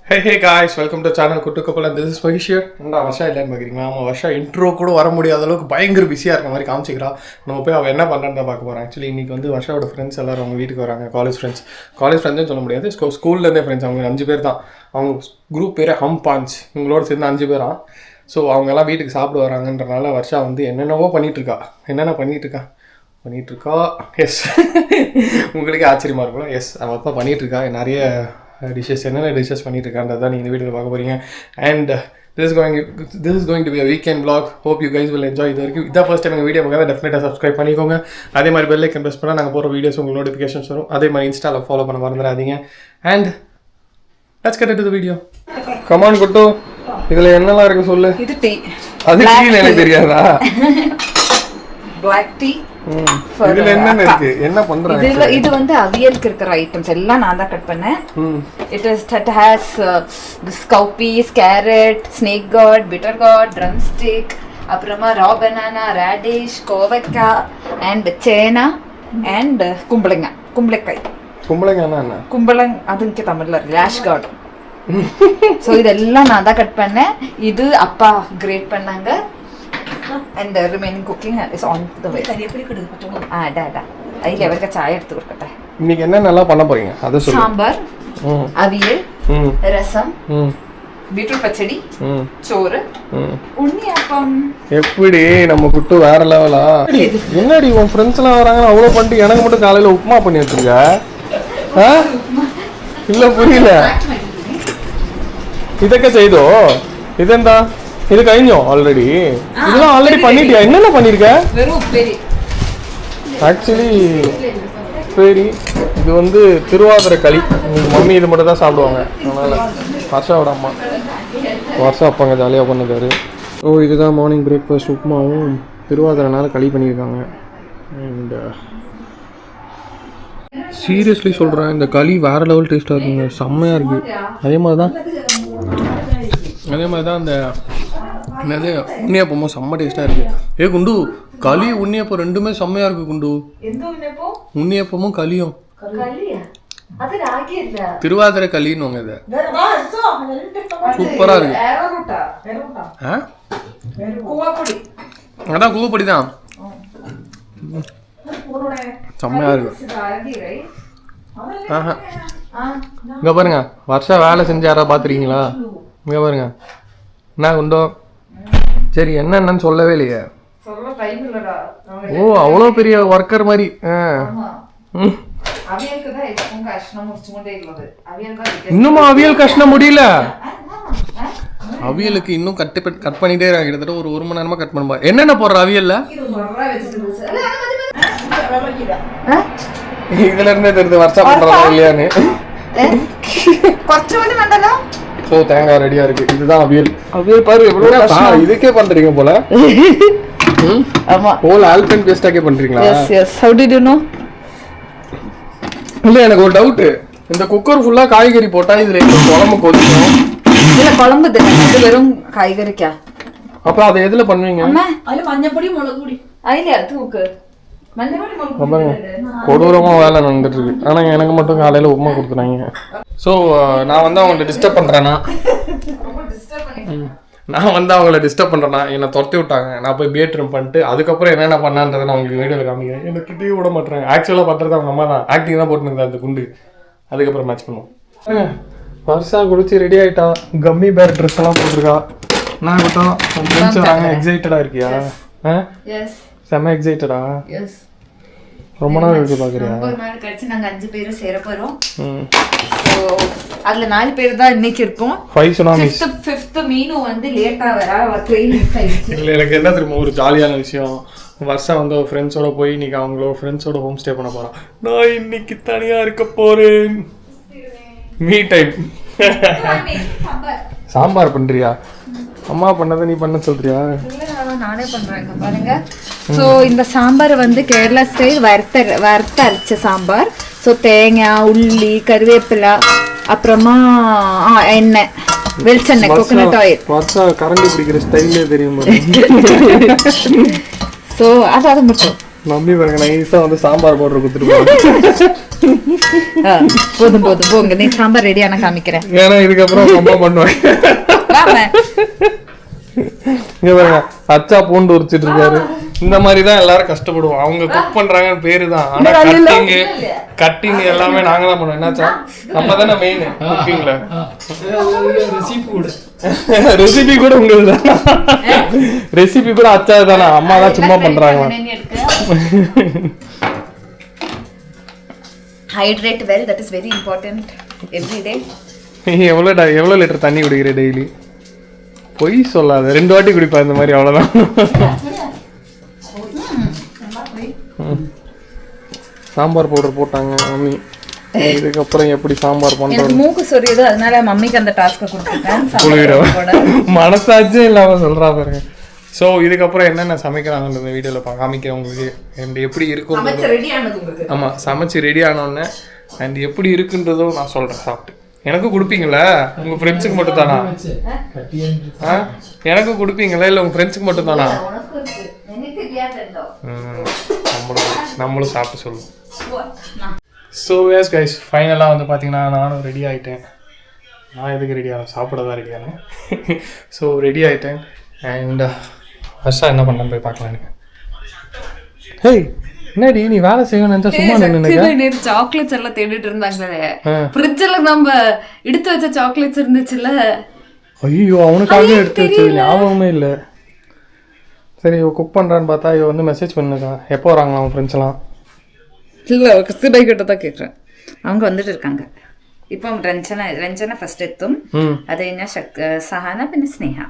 Hey guys, welcome to channel Kuttu Couple and this is Mahesh here. என்னடா வருஷா இல்லைன்னு பார்க்குறீங்களா? ஆமாம், வருஷா இன்ட்ரோ கூட வர முடியாத அளவுக்கு பயங்கர பிஸியாக இருக்க மாதிரி காமிச்சிக்கிறா. நம்ம போய் அவள் என்ன பண்ணுறேன்னு தான் பார்க்க போகிறோம். ஆக்சுவலி இன்றைக்கி வந்து வருஷாவோட ஃப்ரெண்ட்ஸ் எல்லோரும் அவங்க வீட்டுக்கு வராங்க. காலேஜ் ஃப்ரெண்ட்ஸ்னு சொல்ல முடியாது, ஸ்கூல்லேருந்தே ஃப்ரெண்ட்ஸ். அவங்க 5 பேர் தான். அவங்க குரூப் பேர் ஹம் பாஞ்ச். இவங்களோட சேர்ந்து 5 பேரா. ஸோ அவங்கெல்லாம் வீட்டுக்கு சாப்பிட வராங்கன்றனால வருஷா வந்து என்னென்னவோ பண்ணிகிட்ருக்கா. பண்ணிகிட்ருக்கா எஸ் உங்களுக்கே ஆச்சரியமாக இருக்கும்ல. எஸ் அவள் தான் பண்ணிகிட்ருக்கா. நிறைய டிஷ்ஷஸ் என்னென்ன டிஷ்ஷஸ் பண்ணிட்டு இருக்கான்றது தான் நீங்கள் இந்த வீடியோவில் பார்க்க போகிறீங்க. And this is going to be a weekend vlog. Hope you guys will enjoy. இது வரைக்கும் இதான் ஃபர்ஸ்ட் டைம் எங்கள் வீடியோ பார்க்க டெஃபினட்டாக சப்ஸ்கிரைப் பண்ணிக்கோங்க. அதே மாதிரி பெல் ஐக்கன் ப்ரெஸ் பண்ணால் நாங்கள் போகிற வீடியோஸ் உங்களுக்கு நோட்டிஃபிகேஷன்ஸ் வரும். அதே மாதிரி இன்ஸ்டாவில் ஃபாலோ பண்ண மறந்துடாதீங்க. And let's get into the video. Come on குட்டு, இதில் என்னெல்லாம் இருக்குது சொல்லு. இது டீ. அது டீன்னு எனக்கு தெரியாதா? black tea. இதுல என்னென்ன இருக்கு, என்ன பண்றாங்க? இது வந்து அவியலுக்கு இருக்கிற ஐட்டம்ஸ் எல்லாம் நான் தான் கட் பண்ணேன். It has this cowpeas, carrot, snake gourd, bitter gourd, drumstick, அப்புறமா raw banana, radish, கோவக்காய் and சேனா and கும்பளக்காய். கும்பளங்கானா என்ன? கும்பளங் அதுக்கு தமிழ்ல ராஷ் கார்ட். ஸோ இதெல்லாம் நான் தான் கட் பண்ணேன். இது அப்பா கிரேட் பண்ணாங்க. And the remaining cooking is on the way. ஐல அவருக்கு சாய் எடுத்து கொடுக்கட்டே. இன்னைக்கு என்ன நல்லா பண்ண போறீங்க அத சொல்லுங்க. சாம்பார், அவியல், ரசம், பீட்ரூட் பச்சடி, சோறு, உண்ணியப்பம். எப்படி நம்ம குட்டு வேற லெவலா? என்னடி உன் ஃப்ரெண்ட்ஸ் எல்லாம் வராங்க அவ்வளவு பண்ணிட்டு எனக்கு மட்டும் காலையில உப்புமா பண்ணி வச்சிருக்க? இல்ல புரியல. இதக்க செய்தோ இதெந்தா இது കഴിഞ്ഞോ ஆல்ரெடி? இதெல்லாம் ஆல்ரெடி பண்ணிட்டியா? என்னென்ன பண்ணிருக்க? வெறும் உப்பேரி. ஆக்சுவலி உப்பேரி இது வந்து திருவாதிரை களி. உங்கள் மம்மி இது மட்டும் தான் சாப்பிடுவாங்க. அதனால் வருஷாவோட அம்மா வருஷம் அப்பாங்க ஜாலியாக பண்ணுறாரு. ஸோ இதுதான் மார்னிங் பிரேக்ஃபாஸ்ட். உப்புமாவும் திருவாதிரைனால களி பண்ணியிருக்காங்க. அண்ட் சீரியஸ்லி சொல்கிறேன், இந்த களி வேறு லெவல் டேஸ்ட்டாக இருக்குங்க, செம்மையாக இருக்குது. அதே மாதிரி தான் அந்த என்னது உண்ணியப்பமும் செம்ம டேஸ்ட்டாக இருக்குது. குண்டு, களி உண்ணியப்பம் ரெண்டுமே செம்மையாக இருக்குது குண்டு. உண்ணியப்பமும் களியும் திருவாதிரை களின்னு இது சூப்பராக இருக்கு. அதான் கூவப்பொடி தான், செம்மையாக இருக்கு. இங்கே பாருங்க, வருஷம் வேலை செஞ்சு யாராவது பார்த்துருக்கீங்களா? இங்கே பாருங்க என்ன குண்டோ. சரி என்னன்னு சொல்லவே இல்லையே. ஓ அவ்வளோ பெரிய ஒர்க்கர் மாதிரி. இன்னுமா அவியல் கஷ்டம் முடியல? அவியலுக்கு இன்னும் கட் பண்ணிட்டே இருக்காங்க. கிட்டத்தட்ட ஒரு 1 மணி நேரமா கட் பண்ணுவா. என்னென்ன போடுற அவியல்ல? இதுல இருந்தே தெரியுது வருஷம் பண்றதா இல்லையான்னு. ஸோ தேங்காய் ரெடியா இருக்கு. இதுதான் அவியல். அவியல் பாரு எவ்வளவு இதுக்கே பண்றீங்க போல. ஆமா, ஹோல் ஆல்பன் பேஸ்டாக்கே பண்றீங்களா? Yes yes. how did you know? இல்ல எனக்கு ஒரு டவுட். இந்த குக்கர் ஃபுல்லா காய்கறி போட்டா இதுல என்ன குழம்பு கொதிக்கும்? இல்ல குழம்பு தெரியாது, இது வெறும் காய்கறிக்கா. அப்ப அதை எதுல பண்ணுவீங்க? அதுல மஞ்சள் பொடி, மிளகு பொடி. ஐல தூக்கு மஞ்சள் பொடி, மிளகு பொடி. கொடூரமா வேலை நடந்துட்டு இருக்கு. ஆனா எனக்கு மட்டும் காலையில உப்புமா கொடுத்துறாங்க. ஸோ நான் வந்து அவங்களை டிஸ்டர்ப் பண்ணுறேன்னா என்னை துரத்தி விட்டாங்க. நான் போய் பேட்ரூம் பண்ணிட்டு அதுக்கப்புறம் என்னென்ன பண்ணான்றதை நான் உங்களுக்கு வீடியோவில் காமிக்கிறேன். என்னை கிட்டே விட மாட்டேறேன். ஆக்சுவலாக பண்ணுறது அவங்க அம்மா தான். ஆக்டிங் தான் போட்டுருந்தேன் அந்த குண்டு. அதுக்கப்புறம் மேட்ச் பண்ணுவோம். வருஷா குடிச்சு ரெடி ஆகிட்டா. கம்மி பேர் ட்ரெஸ் எல்லாம் போட்டிருக்கா. நான் கிட்டோம் ஃப்ரெண்ட்ஸ் வராங்க. எக்ஸைட்டடாக இருக்கியா? செம்ம எக்ஸைட்டடா? ரொம்ப நாள் இருக்கு பாக்குறியா? ஒரு நாள் கழிச்சு நாங்க 5 பேரும் சேர போறோம். சோ அதுல 4 பேர் தான் இன்னைக்கு இருக்கோம். 5 சுனாமிஸ். 5th மீனு வந்து லேட்டா வரா, ட்ரெயின் மிஸ் ஆயிடுச்சு. இல்ல எனக்கு என்ன தெரியுமா ஒரு ஜாலியான விஷயம். வருஷம் வந்து ஃப்ரெண்ட்ஸோட போய் இன்னைக்கு அவங்களோட ஃப்ரெண்ட்ஸோட ஹோம் ஸ்டே பண்ண போறான். நான் இன்னைக்கு தனியா இருக்க போறேன். Me time. சாம்பார் பண்றியா? அம்மா பண்ணதை நீ பண்ண சொல்றியா? நானே பண்றேன் பாருங்க. ஸோ இந்த சாம்பார் வந்து கேரளா ஸ்டைல் வறுத்த அரைச்ச சாம்பார். ஸோ தேங்காய், உள்ளி, கருவேப்பிலை, அப்புறமா எண்ணெய், வெளிச்செண்ணெய், கோகோனட் ஆயில். கரண்டி பிடிக்கிற ஸ்டைலே தெரியும். ஸோ அது மட்டும் மம்மி பாருங்க நைஸாக வந்து சாம்பார் பவுடர் கொடுத்துட்டு போதும் போதும் போங்க, நீ சாம்பார் ரெடியா நான் காமிக்கிறேன். ஏன்னா இதுக்கப்புறம் அம்மா பண்ணுவேன். இங்க பாருங்க அச்சா பூண்டு உரிச்சிட்டு இருக்காரு. இந்த மாதிரி தான் எல்லாரும் கஷ்டப்படுவோம். அவங்க குக் பண்றாங்கன்னு பேரு தான், ஆனா கட்டிங் எல்லாமே நாங்க தான் பண்ணுவோம். என்னாச்சா நம்ம தானே மெயின் குக்கிங்ல. ரெசிபி கூட உங்களுக்கு தான், ரெசிபி கூட அச்சா தானே, அம்மா தான் சும்மா பண்றாங்க. Hydrate well, that is very important every day. எவ்வளவு லிட்டர் தண்ணி குடிக்கிற டெய்லி? பொய் சொல்லாத, 2 வாட்டி குடிப்பா இந்த மாதிரி, அவ்வளவுதான். சாம்பார் பவுடர் போட்டாங்க மம்மி. இதுக்கப்புறம் எப்படி சாம்பார் பண்றது? மூக்கு சொரியது, அதனால மம்மிக்கு அந்த டாஸ்க கொடுத்துட்டேன். மனசாட்சியே இல்லாம சொல்றா பாருங்க. ஸோ இதுக்கப்புறம் என்னென்ன சமைக்கிறாங்கன்ற இந்த வீடியோவில் காமிக்கிறேன் உங்களுக்கு. அண்ட் எப்படி இருக்கும், ஆமாம் சமைச்சு ரெடி ஆனோடனே அண்ட் எப்படி இருக்குன்றதும் நான் சொல்கிறேன். சாப்பிட்டு எனக்கும் கொடுப்பீங்களா, உங்கள் ஃப்ரெண்ட்ஸுக்கு மட்டும் தானா? எனக்கும் கொடுப்பீங்களா இல்லை உங்கள் ஃப்ரெண்ட்ஸுக்கு மட்டும் தானா? நம்மளும் சாப்பிட்டு சொல்லுவோம். ஸோ எஸ் கைஸ், ஃபைனலாக வந்து பார்த்தீங்கன்னா நானும் ரெடி ஆகிட்டேன். நான் எதுக்கு ரெடி ஆனேன்? சாப்பிட தான் ரெடி ஆனேன். ஸோ ரெடி ஆகிட்டேன். அண்ட் ஃபர்ஸ்ட்டாக என்ன பண்ணேன்னு போய் பார்க்கலாம். எனக்கு ஹேய் என்னடி நீ வேலை செய்யணும்னு சும்மா நின்று சாக்லேட்ஸ் எல்லாம் தேடிட்டு இருந்தாங்களே, ஃப்ரிட்ஜில் நம்ம எடுத்து வச்ச சாக்லேட்ஸ் இருந்துச்சுல்ல. ஐயோ அவனுக்காக எடுத்து வச்சது ஞாபகமே இல்லை. சரி இவ குக் பண்ணுறான்னு பார்த்தா இவ வந்து மெசேஜ் பண்ணுக்கா, எப்போ வராங்களா அவன் ஃப்ரெண்ட்ஸ் எல்லாம்? இல்லை கிறிஸ்துபை கிட்ட தான் கேட்குறேன். அவங்க வந்துட்டு இருக்காங்க இப்போ. ரஞ்சனா ஃபர்ஸ்ட் எத்தும், அது என்ன சஹானா பின்ன ஸ்னேகா.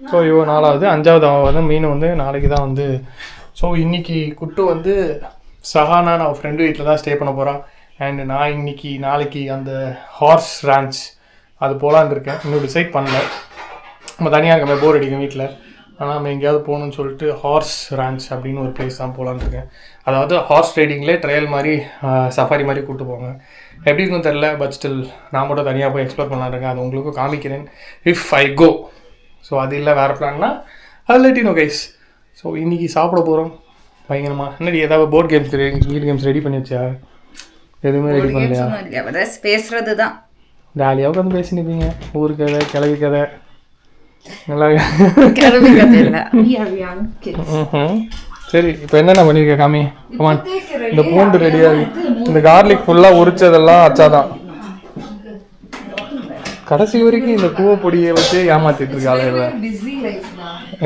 ஸோ இவ 4வது 5வது அவன் வந்து மீன் வந்து நாளைக்கு தான் வந்து. ஸோ இன்னைக்கு குட்டு வந்து சஹானா நான் ஃப்ரெண்டு வீட்டில் தான் ஸ்டே பண்ண போகிறான். அண்ட் நான் நாளைக்கு அந்த ஹார்ஸ் ரேஞ்ச் அது போகலான்னு இருக்கேன். இன்னும் டிசைட் பண்ணல. நம்ம தனியாக இருக்க போர் அடிக்கும் வீட்டில். ஆனால் நம்ம எங்கேயாவது போகணுன்னு சொல்லிட்டு ஹார்ஸ் ரேஞ்ச் அப்படின்னு ஒரு பிளேஸ் தான் போகலான்னு இருக்கேன். அதாவது ஹார்ஸ் ரைடிங்லேயே ட்ரையல் மாதிரி சஃபாரி மாதிரி கூப்பிட்டு போங்க. எப்படி இருக்குன்னு தெரில, பட் ஸ்டில் நான் மட்டும் தனியாக போய் எக்ஸ்ப்ளோர் பண்ணலான்னு இருக்கேன். அது உங்களுக்கும் காமிக்கிறேன் இஃப் ஐ கோ. ஸோ அது இல்லை வேறு பிளான்னா அது லெட்டினோ கைஸ். ஸோ இன்றைக்கி சாப்பிட போகிறோம் பயங்கரமா. என்னடி ஏதாவது board games video games ready பண்ணி வச்சா? எதுவுமே ரெடி பண்ணலையா? பேசுறது தான் ஜாலியாக உட்காந்து பேசினிப்பீங்க. ஊர் கதை கிளவி கதை நல்லா. சரி இப்போ என்னென்ன பண்ணியிருக்க காமி? கமான். இந்த பூண்டு ரெடியாக, இந்த கார்லிக் ஃபுல்லாக உரிச்சதெல்லாம் அச்சாதான். கடைசி வரைக்கும் இந்த கூவ பொடியை வச்சு ஏமாத்திட்டு இருக்காளே.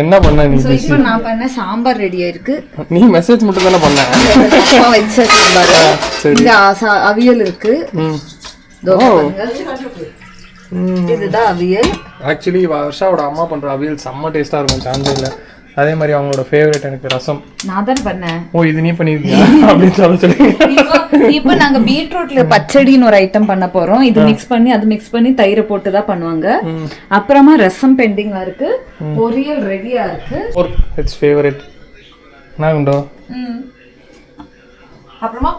என்ன பண்ண நீ? இப்போ நான் பண்ண சாம்பார் ரெடியா இருக்கு. நீ மெசேஜ் மட்டும் தானே பண்ண? வச்ச சாம்பார். இங்க அவியல் இருக்கு. இதுதான் அவியல். ஆக்சுவலி வர்ஷாவோட அம்மா பண்ற அவியல் செம்ம டேஸ்டா இருக்கும், சான்ஸே இல்லை. அதே மாதிரி அவங்களோட ஃபேவரட் எனக்கு ரசம். நான் தான் பண்ணேன். ஓ இது நீ பண்ணிருக்கியா அப்படின்னு சொல்லி. இப்போ நாங்க பீட்ரூட்ல பச்சடின்னு ஒரு ஐட்டம் பண்ண போறோம். இது மிக்ஸ் பண்ணி தயிர் போட்டு தான் பண்ணுவாங்க. அப்புறமா ரசம் பெண்டிங்கா இருக்கு, பொரியல் ரெடியா இருக்கு. இட்ஸ் ஃபேவரட் நான் உண்டோ. அப்புறமா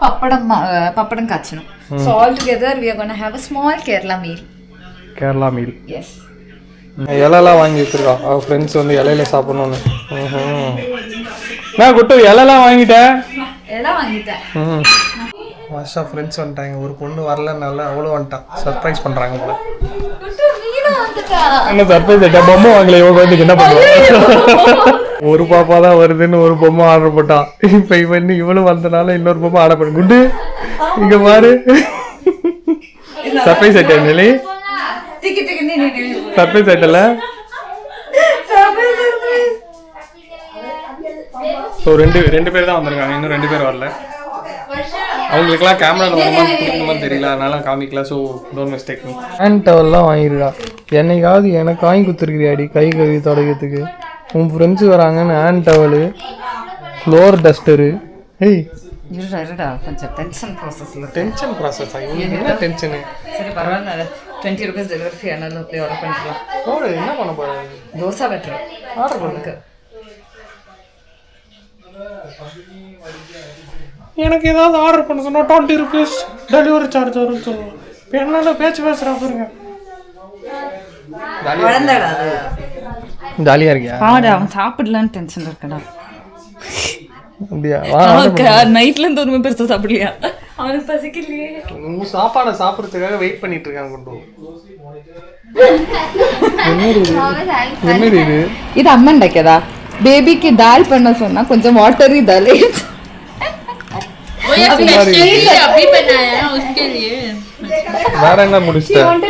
pappadam காய்ச்சணும். So all together we are going to have a small Kerala meal. Kerala meal. Yes. இலைலாம் வாங்கி வச்சிருக்கா அவள் ஃப்ரெண்ட்ஸ் வந்து இலையில சாப்பிடணும்னு. நான் குட்டு இலைலாம் வாங்கிட்டேன். வாஷா ஃப்ரெண்ட்ஸ் வந்துட்டாங்க. ஒரு பொண்ணு வரலனால அவளும் வந்துட்டான். சர்ப்ரைஸ் பண்ணுறாங்க போல. என்ன சர்ப்ரைஸ் ஆகிட்டா? பொம்மை வாங்கல இவங்க வந்து என்ன பண்ணுவாங்க? ஒரு பாப்பா தான் வருதுன்னு ஒரு பொம்மை ஆர்டர் போட்டான். இப்போ இவன் இவளும் வந்தனால இன்னொரு பொம்மை ஆர்டர் பண்ண. குட்டு இங்கே பாரு, சர்ப்ரைஸ் ஆகிட்டா நிலை. சர்ப்ரைஸ் ஆயிட்டல. ஸோ ரெண்டு பேர் தான் வந்திருக்காங்க, இன்னும் 2 பேர் வரல. அவங்களுக்குலாம் கேமராவில் வருமானு தெரியல, அதனால காமிக்கல. So don't mistake me. Hand டவல்லாம் வாங்கிருக்கா. என்னைக்காவது எனக்கு வாங்கி கொடுத்துருக்கிறியாடி கை கழுவி தொடக்கிறதுக்கு? உன் ஃப்ரெண்ட்ஸு வராங்கன்னு ஹேண்ட் டவலு, ஃப்ளோர் டஸ்டரு. ஏய் கொஞ்சம் டென்ஷன் ப்ராசஸ் என்ன டென்ஷனு? சரி பரவாயில்ல, 20 rupees டெலிவரி ஃபீ ஆனாலும் அப்படியே ஆர்டர் பண்ணிக்கலாம். ஓடு என்ன பண்ண போகிறேன்? தோசை வெட்டுறேன் ஆர்டர் பண்ணுக்கு. எனக்கு ஏதாவது ஆர்டர் பண்ண சொன்னால் 20 rupees டெலிவரி சார்ஜ் வரும்னு சொல்லுவோம். இப்போ என்னால் பேசுகிறா பாருங்க. ஜாலியாக இருக்கியா? ஆடு அவன் சாப்பிடலான்னு டென்ஷன் இருக்கடா. அப்படியா நைட்ல இருந்து ஒருமே பெருசா சாப்பிடலையா அவனுக்கு பசிக்கலையே உங்க சாப்பாடை சாப்பிட்றதுக்காக வெயிட் பண்ணிட்டு இருக்காங்க கொண்டு என்னது இது இது அம்மா உண்டாக்கியதா பேபிக்கு தால் பண்ண சொன்னா கொஞ்சம் வாட்டரி தால் வேற என்ன முடிச்சிட்டேன்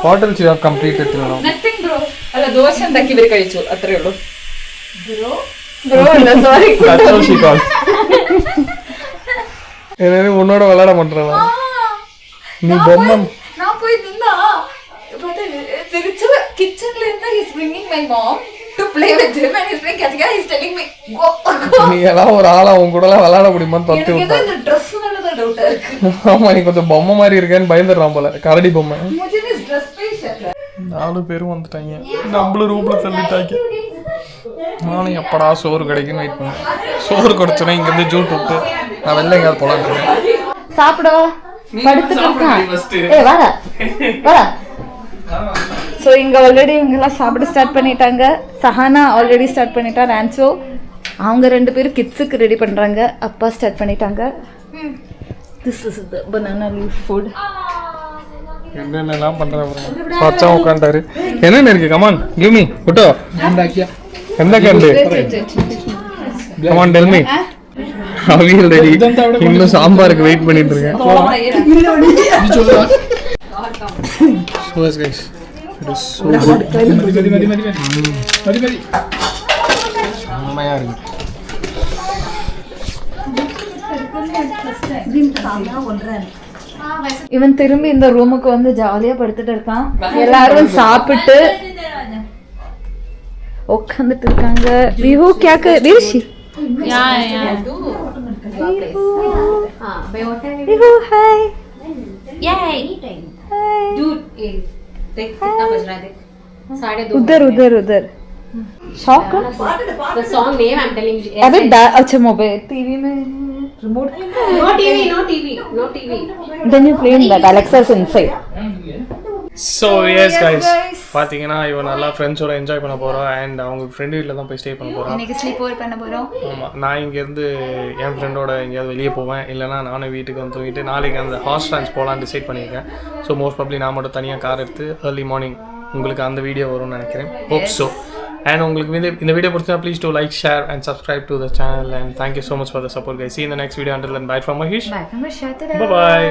hottels you have completed till now ಅಲ್ಲ ದೋಸೆ ಅಂತಕ್ಕೆ ಬೇರೆ ಕಳಿಸು ಅತ್ರ ಹೇಳು ಬ್ರೋ ಅಲ್ಲ ಸಾರಿ that's how she calls ಏನೇನು ಉನ್ನೋಡ ವಿளையாட மாட்டறவ நீ பொம்மை நான் போய் நின்னா திருச்சல கிச்சன்ல இருந்து he is bringing my mom to play with him and he is playing catch he is telling me go நீ எல்லாம் ஒரு ஆளா உன் கூட எல்லாம் விளையாட முடியுமான்னு தட்டி எனக்கு இந்த Dress மேல தான் டவுட்டா இருக்கு ஆமா நீ கொஞ்சம் பொம்மை மாதிரி இருக்கேன்னு பயந்துறான் போல கரடி பொம்மை मुझे इस Dress पे ही शक है 4 பேரும் வந்துட்டாங்க நம்மள ரூம்ல தள்ளிட்டாங்க நானும் எப்படா சோறு கிடைக்குன்னு வெயிட் பண்ணேன் சோறு கொடுத்தனே இங்க இருந்து ஜூட் விட்டு நான் வெளில எங்கயாவது போலான்னு இருக்கேன் சாப்பிடோ படுத்துட்டு இருக்கான் ஏய் வாடா வாடா சோ இங்க ஆல்ரெடி இவங்க எல்லாம் சாப்பிட ஸ்டார்ட் பண்ணிட்டாங்க சஹானா ஆல்ரெடி ஸ்டார்ட் பண்ணிட்டா ரான்சோ அவங்க ரெண்டு பேரும் கிட்ஸுக்கு ரெடி பண்றாங்க அப்பா ஸ்டார்ட் பண்ணிட்டாங்க this is the banana leaf food என்னென்னலாம் பண்றாங்க பச்சை உட்கார்ந்தாரு என்னென்ன இருக்கு கமான் கிவ் மீ ஃபோட்டோ எந்த கண்டு கமான் டெல் மீ அவியல் ரெடி இன்னும் சாம்பாருக்கு வெயிட் பண்ணிட்டு இருக்கேன் so yes guys it is so good அம்மையா இருக்கு இவன் திரும்பி இந்த ரூமுக்கு வந்து ஜாலியா படுத்துட்டு இருக்கான் எல்லாரும் சாப்பிட்டு உட்காந்துட்டு இருக்காங்க விஹு क्या कर ऋषि विहू हाय उधर उधर उधर शौक The song name I'm telling you. अबे अच्छा मोबाइल टीवी में remote No TV. then you play in that Alexa's inside so yes guys பாத்தீங்கன்னா இவன் நல்லா ஃப்ரெண்ட்ஸோட என்ஜாய் பண்ண போறோம் அண்ட் அவங்க ஃப்ரெண்ட் வீட்ல தான் போய் ஸ்டே பண்ண போறோம் இன்னைக்கு ஸ்லீப் ஓவர் பண்ண போறோம் ஆமா நான் இங்க இருந்து என் ஃப்ரெண்டோட எங்கேயாவது வெளியே போவேன் இல்லைனா நானும் வீட்டுக்கு வந்து தூங்கிட்டு நாளைக்கு அந்த ஹார்ஸ் ட்ரான்ஸ் போகலான்னு டிசைட் பண்ணியிருக்கேன் ஸோ மோஸ்ட் ப்ராபப்லி நான் மட்டும் தனியாக கார் எடுத்து ஏர்லி மார்னிங் உங்களுக்கு அந்த வீடியோ வரும்னு நினைக்கிறேன் ஹோப் ஸோ அண்ட் உங்களுக்கு இந்த வீடியோ பிடிச்சா please to like share and subscribe to the channel and thank you so much for the support guys see you in the next video until then bye from Mahesh bye from Mahesh bye bye